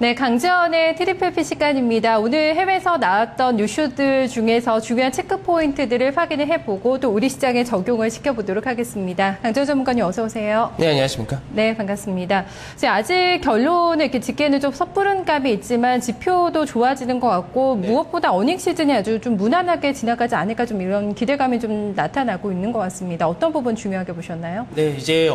네, 강지원의 트리플 시간입니다. 오늘 해외에서 나왔던 뉴스들 중에서 중요한 체크 포인트들을 확인을 해보고 또 우리 시장에 적용을 시켜보도록 하겠습니다. 강지원 전문가님 어서 오세요. 네, 안녕하십니까. 네, 반갑습니다. 아직 결론을 이렇게 짓기에는 좀 섣부른 감이 있지만 지표도 좋아지는 것 같고 네. 무엇보다 어닝 시즌이 아주 좀 무난하게 지나가지 않을까 좀 이런 기대감이 좀 나타나고 있는 것 같습니다. 어떤 부분 중요하게 보셨나요? 네, 이제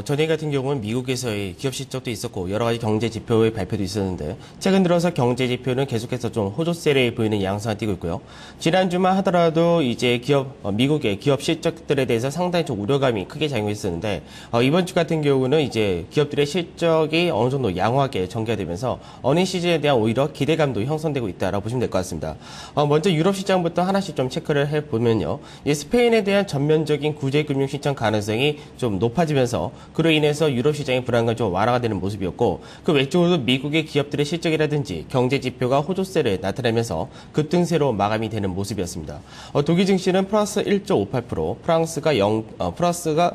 전일 같은 경우는 미국에서의 기업 실적도 있었고 여러 가지 경제 지표의 발표도 있었는데 최근 들어서 경제 지표는 계속해서 좀 호조세를 보이는 양상을 띠고 있고요. 지난주만 하더라도 이제 미국의 기업 실적들에 대해서 상당히 좀 우려감이 크게 작용했었는데 이번 주 같은 경우는 이제 기업들의 실적이 어느 정도 양호하게 전개가 되면서 어닝 시즌에 대한 오히려 기대감도 형성되고 있다라고 보시면 될 것 같습니다. 먼저 유럽 시장부터 하나씩 좀 체크를 해보면요. 이 스페인에 대한 전면적인 구제금융 신청 가능성이 좀 높아지면서 그로 인해서 유럽 시장의 불안감이 좀 완화가 되는 모습이었고 그 외적으로도 미국의 기업들의 실적이라든지 경제 지표가 호조세를 나타내면서 급등세로 마감이 되는 모습이었습니다. 독일 증시는 플러스 1.58%, 프랑스가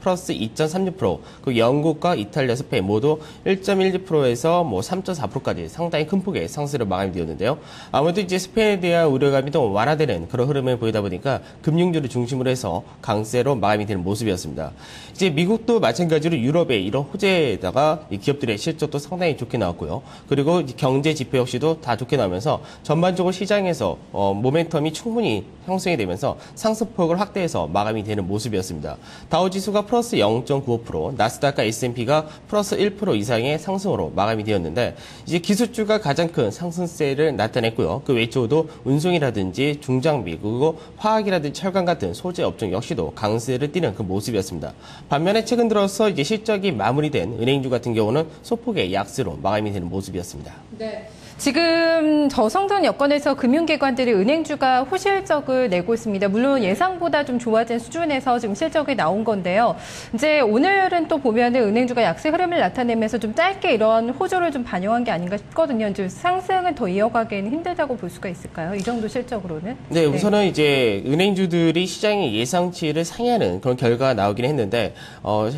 플러스 2.36%, 그 영국과 이탈리아, 스페인 모두 1.12%에서 3.4%까지 상당히 큰 폭의 상승으로 마감이 되었는데요. 아무래도 이제 스페인에 대한 우려감이 좀 완화되는 그런 흐름을 보이다 보니까 금융주를 중심으로 해서 강세로 마감이 되는 모습이었습니다. 이제 미국도 마찬가지로 유럽의 이런 호재에다가 이 기업들의 실적도 상당히 좋게 나왔고요. 그리고 경제 지표 역시도 다 좋게 나오면서 전반적으로 시장에서 모멘텀이 충분히 형성이 되면서 상승폭을 확대해서 마감이 되는 모습이었습니다. 다우지수가 플러스 0.95%, 나스닥과 S&P가 플러스 1% 이상의 상승으로 마감이 되었는데 이제 기술주가 가장 큰 상승세를 나타냈고요. 그 외적으로도 운송이라든지 중장비 그리고 화학이라든지 철강 같은 소재 업종 역시도 강세를 띠는 그 모습이었습니다. 반면에 최근 들어서 이제 실적이 마무리된 은행주 같은 경우는 소폭의 약세로 마감이 되는 모습이었습니다. 네. 지금 저성장 여건에서 금융기관들이 은행주가 호실적을 내고 있습니다. 물론 예상보다 좀 좋아진 수준에서 지금 실적이 나온 건데요. 이제 오늘은 또 보면은 은행주가 약세 흐름을 나타내면서 좀 짧게 이런 호조를 좀 반영한 게 아닌가 싶거든요. 이제 상승을 더 이어가기에는 힘들다고 볼 수가 있을까요? 이 정도 실적으로는? 네, 우선은 이제 은행주들이 시장의 예상치를 상회하는 그런 결과가 나오긴 했는데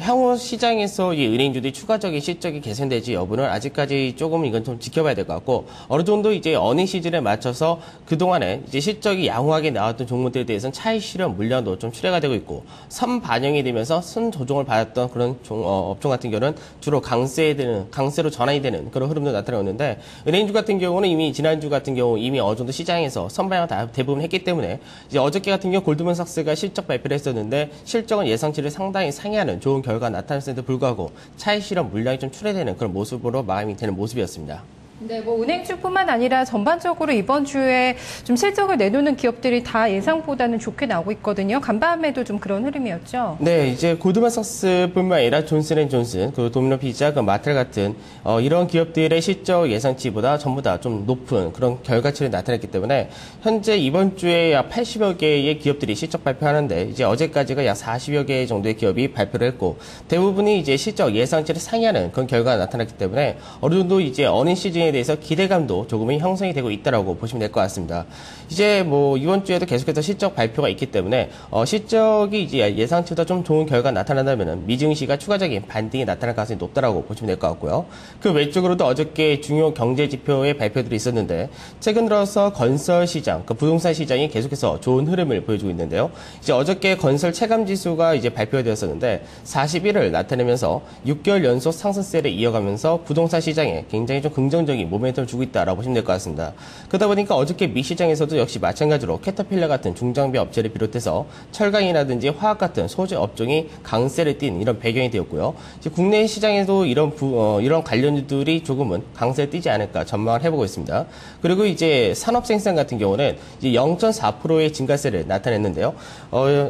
향후 시장에서 이 은행주들이 추가적인 실적이 개선될지 여부는 아직까지 조금 이건 좀 지켜봐야 될 것 같고. 어느 정도 이제 어닝 시즌에 맞춰서 그동안에 이제 실적이 양호하게 나왔던 종목들에 대해서는 차익 실현 물량도 좀 출회가 되고 있고 선반영이 되면서 순조정을 받았던 그런 업종 같은 경우는 주로 강세로 전환이 되는 그런 흐름도 나타나는데 은행주 같은 경우는 이미 지난주 같은 경우 이미 어느 정도 시장에서 선반영을 다 대부분 했기 때문에 이제 어저께 같은 경우 골드만삭스가 실적 발표를 했었는데 실적은 예상치를 상당히 상회하는 좋은 결과가 나타났음에도 불구하고 차익 실현 물량이 좀 출회되는 그런 모습으로 마감이 되는 모습이었습니다. 네, 은행주뿐만 아니라 전반적으로 이번 주에 좀 실적을 내놓는 기업들이 다 예상보다는 좋게 나오고 있거든요. 간밤에도 좀 그런 흐름이었죠. 네, 이제 고드만삭스뿐만 아니라 존슨앤존슨, 그리고 도미노피자, 마텔 같은 이런 기업들의 실적 예상치보다 전부 다 좀 높은 그런 결과치를 나타냈기 때문에 현재 이번 주에 약 80여 개의 기업들이 실적 발표하는데 이제 어제까지가 약 40여 개 정도의 기업이 발표를 했고 대부분이 이제 실적 예상치를 상회하는 그런 결과가 나타났기 때문에 어느 정도 이제 어닝 시즌 에 대해서 기대감도 조금은 형성이 되고 있다라고 보시면 될 것 같습니다. 이제 이번 주에도 계속해서 실적 발표가 있기 때문에 실적이 이제 예상치보다 좀 좋은 결과가 나타난다면 미증시가 추가적인 반등이 나타날 가능성이 높다라고 보시면 될 것 같고요. 그 외적으로도 어저께 중요 경제 지표의 발표들이 있었는데 최근 들어서 건설 시장, 그 부동산 시장이 계속해서 좋은 흐름을 보여주고 있는데요. 이제 어저께 건설 체감 지수가 이제 발표가 되었었는데 41을 나타내면서 6개월 연속 상승세를 이어가면서 부동산 시장에 굉장히 좀 긍정적인 모멘텀을 주고 있다라고 보시면 될 것 같습니다. 그러다 보니까 어저께 미 시장에서도 역시 마찬가지로 캐터필러 같은 중장비 업체를 비롯해서 철강이라든지 화학 같은 소재 업종이 강세를 띈 이런 배경이 되었고요. 이제 국내 시장에도 이런 관련주들이 조금은 강세를 띠지 않을까 전망을 해보고 있습니다. 그리고 이제 산업생산 같은 경우는 이제 0.4%의 증가세를 나타냈는데요.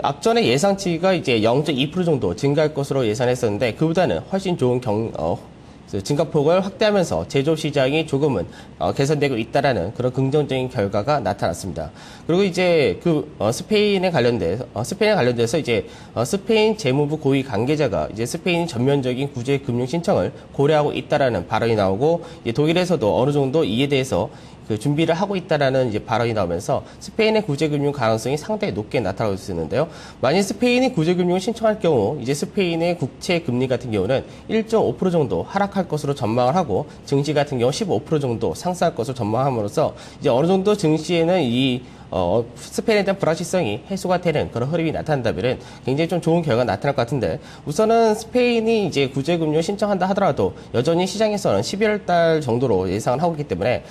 앞전에 예상치가 이제 0.2% 정도 증가할 것으로 예상했었는데 그보다는 훨씬 좋은 증가폭을 확대하면서 제조업 시장이 조금은 개선되고 있다라는 그런 긍정적인 결과가 나타났습니다. 그리고 이제 스페인에 관련돼서 이제 스페인 재무부 고위 관계자가 이제 스페인이 전면적인 구제 금융 신청을 고려하고 있다라는 발언이 나오고 독일에서도 어느 정도 이에 대해서 그 준비를 하고 있다라는 이제 발언이 나오면서 스페인의 구제금융 가능성이 상당히 높게 나타나고 있었는데요. 만약 스페인이 구제금융을 신청할 경우 이제 스페인의 국채 금리 같은 경우는 1.5% 정도 하락할 것으로 전망을 하고 증시 같은 경우 15% 정도 상승할 것으로 전망함으로써 이제 어느 정도 증시에는 스페인에 대한 불확실성이 해소가 되는 그런 흐름이 나타난다면 굉장히 좀 좋은 결과가 나타날 것 같은데 우선은 스페인이 이제 구제금융 신청한다 하더라도 여전히 시장에서는 12월 달 정도로 예상을 하고 있기 때문에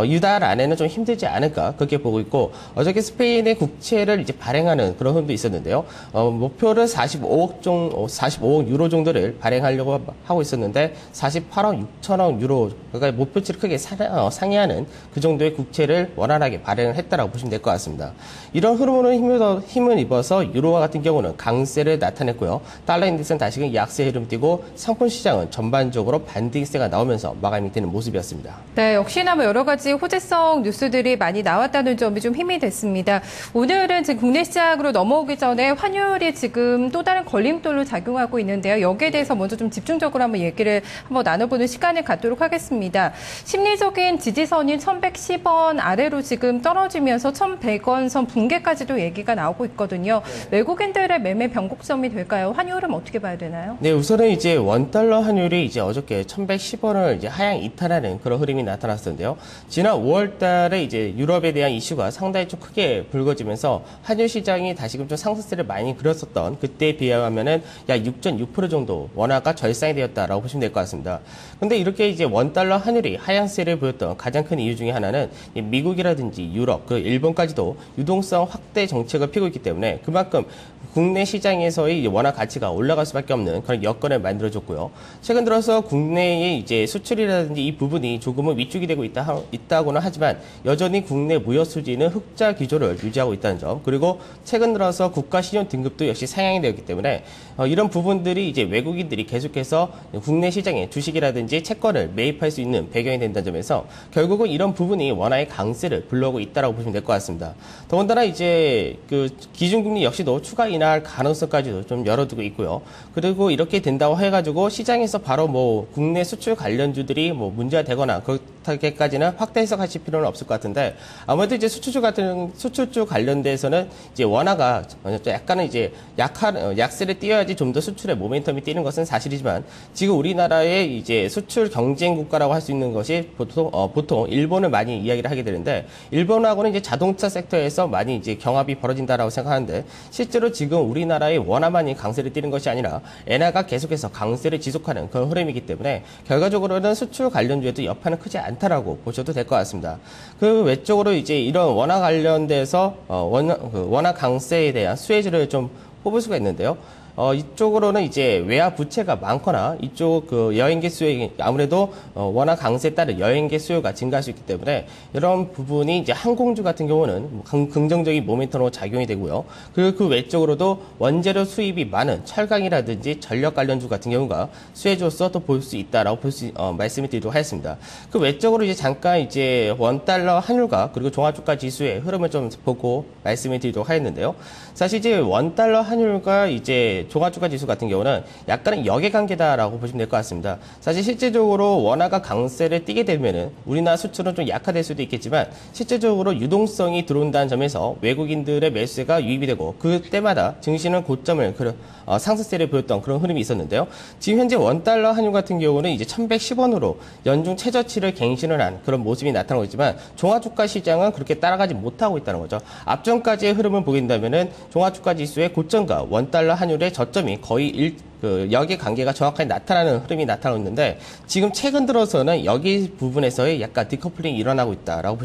이달 안에는 좀 힘들지 않을까 그렇게 보고 있고 어저께 스페인의 국채를 이제 발행하는 그런 흐름도 있었는데요. 목표를 45억 유로 정도를 발행하려고 하고 있었는데 48억 6천억 유로 그러니까 목표치를 크게 상회하는 그 정도의 국채를 원활하게 발행을 했다라고 보시면 될 것 같습니다. 이런 흐름으로 힘을 입어서 유로화 같은 경우는 강세를 나타냈고요. 달러 인덱스는 다시금 약세 흐름 띄고 상품 시장은 전반적으로 반등세가 나오면서 마감이 되는 모습이었습니다. 네, 역시나 여러 가지 호재성 뉴스들이 많이 나왔다는 점이 좀 힘이 됐습니다. 오늘은 지금 국내 시장으로 넘어오기 전에 환율이 지금 또 다른 걸림돌로 작용하고 있는데요. 여기에 대해서 먼저 좀 집중적으로 한번 얘기를 나눠보는 시간을 갖도록 하겠습니다. 심리적인 지지선인 1110원 아래로 지금 떨어지면서 1100원 선 붕괴까지도 얘기가 나오고 있거든요. 외국인들의 매매 변곡점이 될까요? 환율은 어떻게 봐야 되나요? 네, 우선은 이제 원달러 환율이 이제 어저께 1110원을 이제 하향 이탈하는 그런 흐름이 나타났었는데요. 지난 5월 달에 이제 유럽에 대한 이슈가 상당히 좀 크게 불거지면서 환율 시장이 다시금 좀 상승세를 많이 그렸었던 그때에 비하면은 약 6.6% 정도 원화가 절상이 되었다라고 보시면 될 것 같습니다. 근데 이렇게 이제 원달러 환율이 하향세를 보였던 가장 큰 이유 중에 하나는 미국이라든지 유럽, 그 일본까지도 유동성 확대 정책을 펴고 있기 때문에 그만큼 국내 시장에서의 원화 가치가 올라갈 수밖에 없는 그런 여건을 만들어줬고요. 최근 들어서 국내의 이제 수출이라든지 이 부분이 조금은 위축이 되고 있다고는 하지만 여전히 국내 무역 수지는 흑자 기조를 유지하고 있다는 점, 그리고 최근 들어서 국가 신용 등급도 역시 상향이 되었기 때문에 이런 부분들이 이제 외국인들이 계속해서 국내 시장에 주식이라든지 채권을 매입할 수 있는 배경이 된다는 점에서 결국은 이런 부분이 원화의 강세를 불러오고 있다라고 보시면 될 것 같습니다. 더군다나 이제 그 기준금리 역시도 추가 인하할 가능성까지도 좀 열어두고 있고요. 그리고 이렇게 된다고 해가지고 시장에서 바로 국내 수출 관련주들이 문제가 되거나 그렇게까지는 확대 해석하실 필요는 없을 것 같은데 아무래도 이제 수출주 관련돼서는 이제 원화가 약간은 이제 약세를 띄어야지 좀 더 수출의 모멘텀이 뛰는 것은 사실이지만 지금 우리나라의 이제 수출 경쟁 국가라고 할 수 있는 것이 보통 일본을 많이 이야기를 하게 되는데 일본하고는 이제 자동차 섹터에서 많이 이제 경합이 벌어진다라고 생각하는데 실제로 지금 우리나라의 원화만이 강세를 띠는 것이 아니라 엔화가 계속해서 강세를 지속하는 그런 흐름이기 때문에 결과적으로는 수출 관련주에도 여파는 크지 않다라고 보셔도 될 것 같습니다. 그 외적으로 이제 이런 원화 관련돼서 원화 강세에 대한 수혜주를 좀 뽑을 수가 있는데요. 이쪽으로는 이제 외화 부채가 많거나 이쪽 그 여행객 수요 아무래도 원화 강세에 따른 여행객 수요가 증가할 수 있기 때문에 이런 부분이 이제 항공주 같은 경우는 긍정적인 모멘텀으로 작용이 되고요. 그리고 그 외적으로도 원재료 수입이 많은 철강이라든지 전력 관련주 같은 경우가 수혜주로서 또 볼 수 있다라고 말씀을 드리도록 하겠습니다. 그 외적으로 이제 잠깐 이제 원달러 환율과 그리고 종합주가 지수의 흐름을 좀 보고 말씀을 드리도록 하겠는데요. 사실 이제 원달러 환율과 이제 종합주가 지수 같은 경우는 약간은 역의관계다라고 보시면 될 것 같습니다. 사실 실제적으로 원화가 강세를 띠게 되면은 우리나라 수출은 좀 약화될 수도 있겠지만 실제적으로 유동성이 들어온다는 점에서 외국인들의 매수세가 유입이 되고 그때마다 증시는 고점을 상승세를 보였던 그런 흐름이 있었는데요. 지금 현재 원달러 환율 같은 경우는 이제 1110원으로 연중 최저치를 갱신을 한 그런 모습이 나타나고 있지만 종합주가 시장은 그렇게 따라가지 못하고 있다는 거죠. 앞전까지의 흐름을 보게 된다면은 종합주가 지수의 고점과 원달러 환율의 저점이 거의 여기 관계가 정확하게 나타나는 흐름이 나타나고 있는데 지금 최근 들어서는 여기 부분에서의 약간 디커플링이 일어나고 있다라고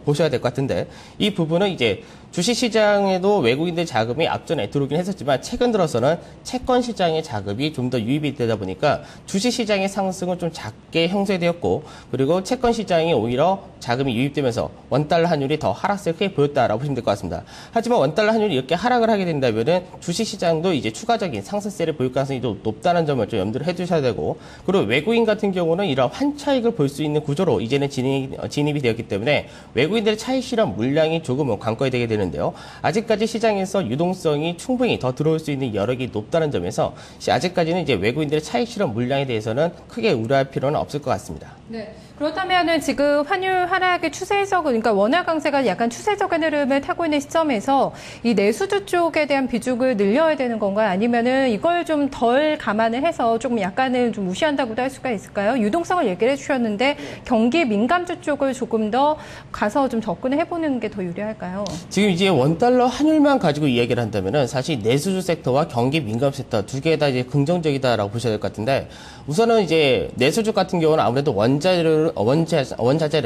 보셔야 될 것 같은데 이 부분은 이제 주식시장에도 외국인들 자금이 앞전에 들어오긴 했었지만 최근 들어서는 채권 시장의 자금이 좀 더 유입이 되다 보니까 주식시장의 상승은 좀 작게 형성되었고 그리고 채권 시장이 오히려 자금이 유입되면서 원달러 환율이 더 하락세를 크게 보였다라고 보시면 될 것 같습니다. 하지만 원달러 환율이 이렇게 하락을 하게 된다면은 주식시장도 이제 추가적인 상승세를 보일 가능성이 좀 높다는 점을 좀 염두를 해두셔야 되고 그리고 외국인 같은 경우는 이런 환차익을 볼 수 있는 구조로 이제는 진입이 되었기 때문에 외국인들의 차익 실현 물량이 조금은 관건이 되게 되는데요. 아직까지 시장에서 유동성이 충분히 더 들어올 수 있는 여력이 높다는 점에서 아직까지는 이제 외국인들의 차익 실현 물량에 대해서는 크게 우려할 필요는 없을 것 같습니다. 네. 그렇다면은 지금 환율 하락의 추세적, 그러니까 원화 강세가 약간 추세적인 흐름을 타고 있는 시점에서 이 내수주 쪽에 대한 비중을 늘려야 되는 건가요? 아니면은 이걸 좀 덜 감안을 해서 조금 약간은 좀 무시한다고도 할 수가 있을까요? 유동성을 얘기를 해주셨는데 경기 민감주 쪽을 조금 더 가서 좀 접근을 해보는 게 더 유리할까요? 지금 이제 원달러 환율만 가지고 이야기를 한다면은 사실 내수주 섹터와 경기 민감 섹터 두 개 다 이제 긍정적이다라고 보셔야 될 것 같은데 우선은 이제 내수주 같은 경우는 아무래도 원자재를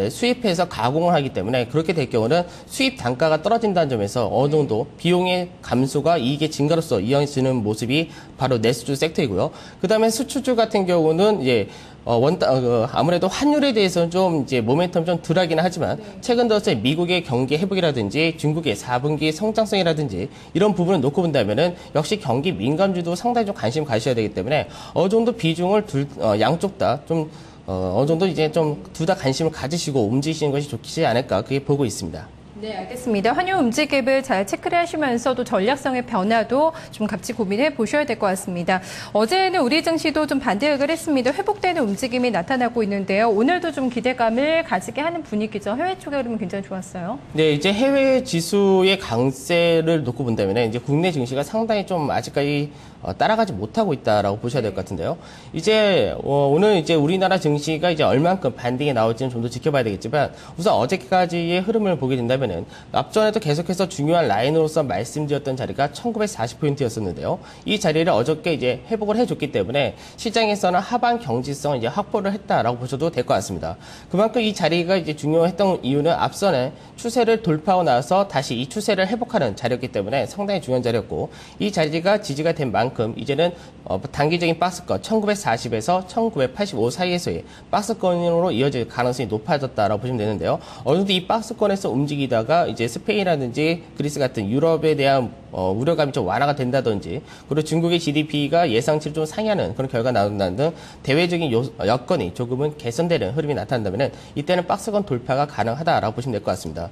수입해서 가공을 하기 때문에 그렇게 될 경우는 수입 단가가 떨어진다는 점에서 어느 정도 비용의 감소가 이익의 증가로서 이어지는 모습이 바로 내수주 섹터이고요. 그 다음에 수출주 같은 경우는 이제 아무래도 환율에 대해서는 좀 이제 모멘텀 좀 덜하긴 하지만 최근 들어서 미국의 경기 회복이라든지 중국의 4분기 성장성이라든지 이런 부분을 놓고 본다면은 역시 경기 민감주도 상당히 좀 관심 가셔야 되기 때문에 어느 정도 비중을 양쪽 다 좀 어느 정도 이제 좀 둘 다 관심을 가지시고 움직이시는 것이 좋지 않을까 그렇게 보고 있습니다. 네, 알겠습니다. 환율 움직임을 잘 체크를 하시면서도 전략성의 변화도 좀 같이 고민해 보셔야 될 것 같습니다. 어제는 우리 증시도 좀 반대극을 했습니다. 회복되는 움직임이 나타나고 있는데요. 오늘도 좀 기대감을 가지게 하는 분위기죠. 해외 쪽의 흐름은 굉장히 좋았어요. 네, 이제 해외 지수의 강세를 놓고 본다면 이제 국내 증시가 상당히 좀 아직까지 따라가지 못하고 있다라고 보셔야 될 것 같은데요. 이제 오늘 이제 우리나라 증시가 이제 얼만큼 반등이 나올지는 좀 더 지켜봐야 되겠지만 우선 어제까지의 흐름을 보게 된다면은 앞전에도 계속해서 중요한 라인으로서 말씀드렸던 자리가 1940포인트였었는데요. 이 자리를 어저께 이제 회복을 해줬기 때문에 시장에서는 하반 경지성 이제 확보를 했다라고 보셔도 될 것 같습니다. 그만큼 이 자리가 이제 중요했던 이유는 앞선에 추세를 돌파하고 나서 다시 이 추세를 회복하는 자리였기 때문에 상당히 중요한 자리였고 이 자리가 지지가 된 만큼 이제는 단기적인 박스권 1940에서 1985 사이에서의 박스권으로 이어질 가능성이 높아졌다라고 보시면 되는데요. 어느 정도 이 박스권에서 움직이다가 이제 스페인이라든지 그리스 같은 유럽에 대한 우려감이 좀 완화가 된다든지 그리고 중국의 GDP가 예상치를 좀 상회하는 그런 결과가 나온다는 등 대외적인 여건이 조금은 개선되는 흐름이 나타난다면 이때는 박스권 돌파가 가능하다라고 보시면 될 것 같습니다.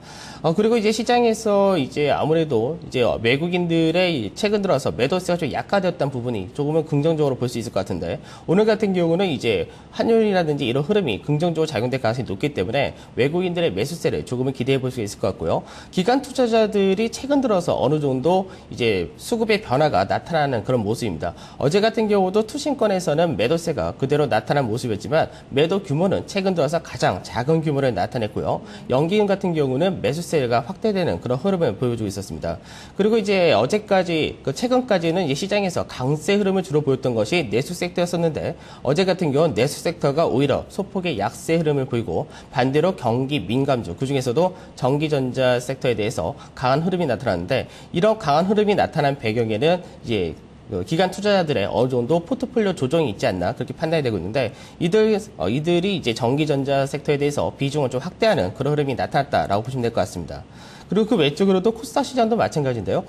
그리고 이제 시장에서 이제 아무래도 이제 외국인들의 최근 들어서 매도세가 좀 약화되었다는 부분이 조금은 긍정적으로 볼 수 있을 것 같은데 오늘 같은 경우는 이제 환율이라든지 이런 흐름이 긍정적으로 작용될 가능성이 높기 때문에 외국인들의 매수세를 조금은 기대해 볼 수 있을 것 같고요. 기관 투자자들이 최근 들어서 어느 정도 이제 수급의 변화가 나타나는 그런 모습입니다. 어제 같은 경우도 투신권에서는 매도세가 그대로 나타난 모습이었지만 매도 규모는 최근 들어서 가장 작은 규모를 나타냈고요. 연기금 같은 경우는 매수세가 확대되는 그런 흐름을 보여주고 있었습니다. 그리고 이제 어제까지 최근까지는 이제 시장에서 강세 흐름을 주로 보였던 것이 내수 섹터였었는데 어제 같은 경우는 내수 섹터가 오히려 소폭의 약세 흐름을 보이고 반대로 경기 민감주 그중에서도 전기전자 섹터에 대해서 강한 흐름이 나타났는데 이런 강한 흐름이 나타난 배경에는 이제 기관 투자자들의 어느 정도 포트폴리오 조정이 있지 않나 그렇게 판단이 되고 있는데 이들이 이제 전기전자 섹터에 대해서 비중을 좀 확대하는 그런 흐름이 나타났다라고 보시면 될 것 같습니다. 그리고 그 외적으로도 코스닥 시장도 마찬가지인데요.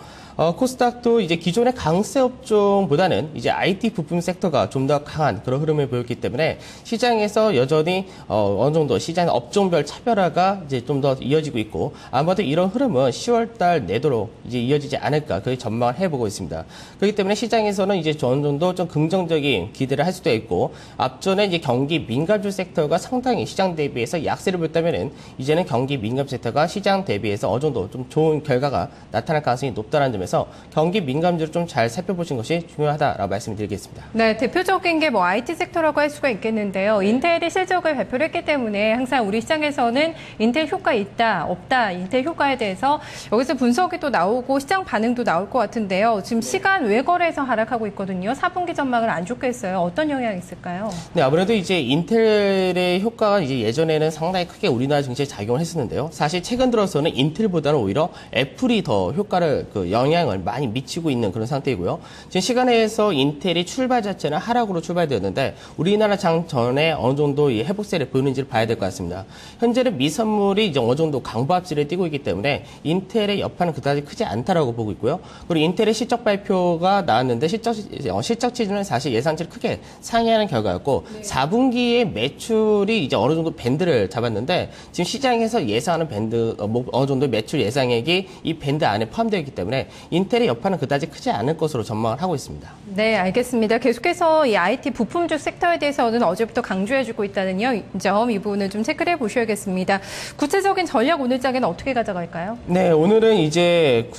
코스닥도 이제 기존의 강세 업종보다는 이제 IT 부품 섹터가 좀 더 강한 그런 흐름을 보였기 때문에 시장에서 여전히 어느 정도 시장 업종별 차별화가 이제 좀 더 이어지고 있고 아마도 이런 흐름은 10월달 내도록 이제 이어지지 않을까 그렇게 전망을 해보고 있습니다. 그렇기 때문에 시장에서는 이제 어느 정도 좀 긍정적인 기대를 할 수도 있고 앞전에 이제 경기 민감주 섹터가 상당히 시장 대비해서 약세를 보였다면은 이제는 경기 민감 섹터가 시장 대비해서 어느 정도 좀 좋은 결과가 나타날 가능성이 높다는 점에서 경기 민감주를 좀 잘 살펴보신 것이 중요하다라고 말씀드리겠습니다. 네, 대표적인 게 뭐 IT 섹터라고 할 수가 있겠는데요. 인텔이 실적을 발표를 했기 때문에 항상 우리 시장에서는 인텔 효과 있다, 없다, 인텔 효과에 대해서 여기서 분석이 또 나오고 시장 반응도 나올 것 같은데요. 지금 시간 외거래에서 하락하고 있거든요. 4분기 전망을 안 좋게 했어요. 어떤 영향이 있을까요? 네, 아무래도 이제 인텔의 효과가 이제 예전에는 상당히 크게 우리나라 증시에 작용을 했었는데요. 사실 최근 들어서는 인텔보다는 오히려 애플이 더 효과를 영향을 많이 미치고 있는 그런 상태이고요. 지금 시간에서 인텔이 출발 자체는 하락으로 출발되었는데 우리나라 장 전에 어느 정도 이 회복세를 보이는지를 봐야 될 것 같습니다. 현재는 미선물이 이제 어느 정도 강보합지를 띄고 있기 때문에 인텔의 여파는 그다지 크지 않다라고 보고 있고요. 그리고 인텔의 실적 발표가 나왔는데 실적 치즈는 사실 예상치를 크게 상회하는 결과였고 4분기의 매출이 이제 어느 정도 밴드를 잡았는데 지금 시장에서 예상하는 밴드 어느 정도 매출 매출 예상액이 이 밴드 안에 포함되어 있기 때문에 인텔의 여파는 그다지 크지 않을 것으로 전망을 하고 있습니다. 네, 알겠습니다. 계속해서 이 IT 부품주 섹터에 대해서는 어제부터 강조해주고 있다는 점, 이 부분을 좀 체크를 해보셔야겠습니다. 구체적인 전략 오늘 장에는 어떻게 가져갈까요? 네, 오늘은 이제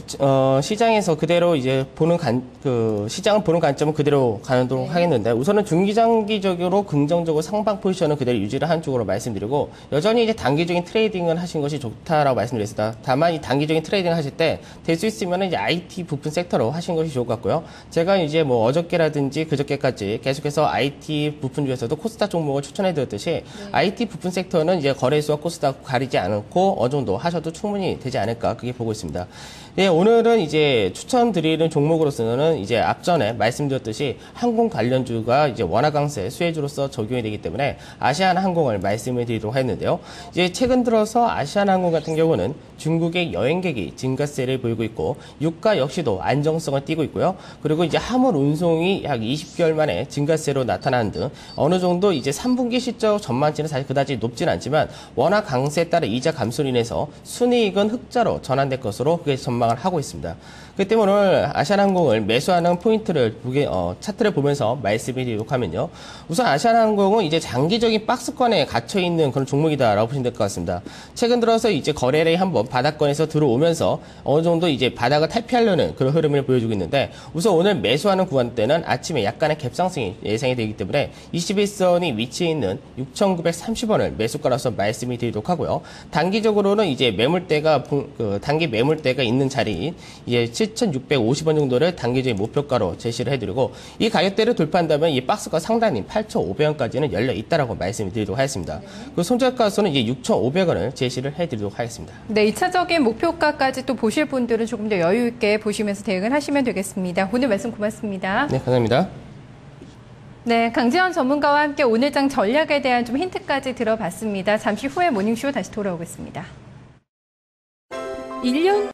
시장에서 그대로 이제 시장을 보는 관점은 그대로 가도록 하겠는데, 우선은 중기장기적으로 긍정적으로 상방 포지션은 그대로 유지를 한 쪽으로 말씀드리고, 여전히 이제 단기적인 트레이딩을 하신 것이 좋다라고 말씀드렸습니다. 다만 이 단기적인 트레이딩 하실 때 될 수 있으면 이제 IT 부품 섹터로 하신 것이 좋을 것 같고요. 제가 이제 뭐 어저께라든지 그저께까지 계속해서 IT 부품 중에서도 코스닥 종목을 추천해드렸듯이 IT 부품 섹터는 이제 거래소와 코스닥 가리지 않고 어느 정도 하셔도 충분히 되지 않을까 그렇게 보고 있습니다. 네, 오늘은 이제 추천드리는 종목으로서는 이제 앞전에 말씀드렸듯이 항공 관련주가 이제 원화 강세 수혜주로서 적용이 되기 때문에 아시아나항공을 말씀을 드리도록 했는데요. 이제 최근 들어서 아시아나항공 같은 경우는 중국의 여행객이 증가세를 보이고 있고 유가 역시도 안정성을 띠고 있고요. 그리고 이제 화물 운송이 약 20개월 만에 증가세로 나타나는 등 어느 정도 이제 3분기 실적 전망치는 사실 그다지 높지는 않지만 원화 강세에 따라 이자 감소로 인해서 순이익은 흑자로 전환될 것으로 그게 전망을 하고 있습니다. 그렇기 때문에 오늘 아시아나항공을 매수하는 포인트를 차트를 보면서 말씀드리도록 하면요. 우선 아시아나항공은 이제 장기적인 박스권에 갇혀 있는 그런 종목이다라고 보시면 될 것 같습니다. 최근 들어서 이제 거래량이 한번 바닥권에서 들어오면서 어느 정도 이제 바닥을 탈피하려는 그런 흐름을 보여주고 있는데, 우선 오늘 매수하는 구간대는 아침에 약간의 갭상승이 예상이 되기 때문에 21선이 위치해 있는 6,930원을 매수가로서 말씀을 드리도록 하고요. 단기적으로는 이제 매물대가 단기 매물대가 있는 자리인 이제 7,650원 정도를 단기적인 목표가로 제시를 해드리고, 이 가격대를 돌파한다면 이 박스가 상단인 8,500원까지는 열려 있다라고 말씀을 드리도록 하겠습니다. 그 손절가수는 이제 6,500원을 제시를 해드리도록 하겠습니다. 네, 2차적인 목표가까지 또 보실 분들은 조금 더 여유 있게 보시면서 대응을 하시면 되겠습니다. 오늘 말씀 고맙습니다. 네, 감사합니다. 네, 강지원 전문가와 함께 오늘 장 전략에 대한 좀 힌트까지 들어봤습니다. 잠시 후에 모닝쇼 다시 돌아오겠습니다. 1년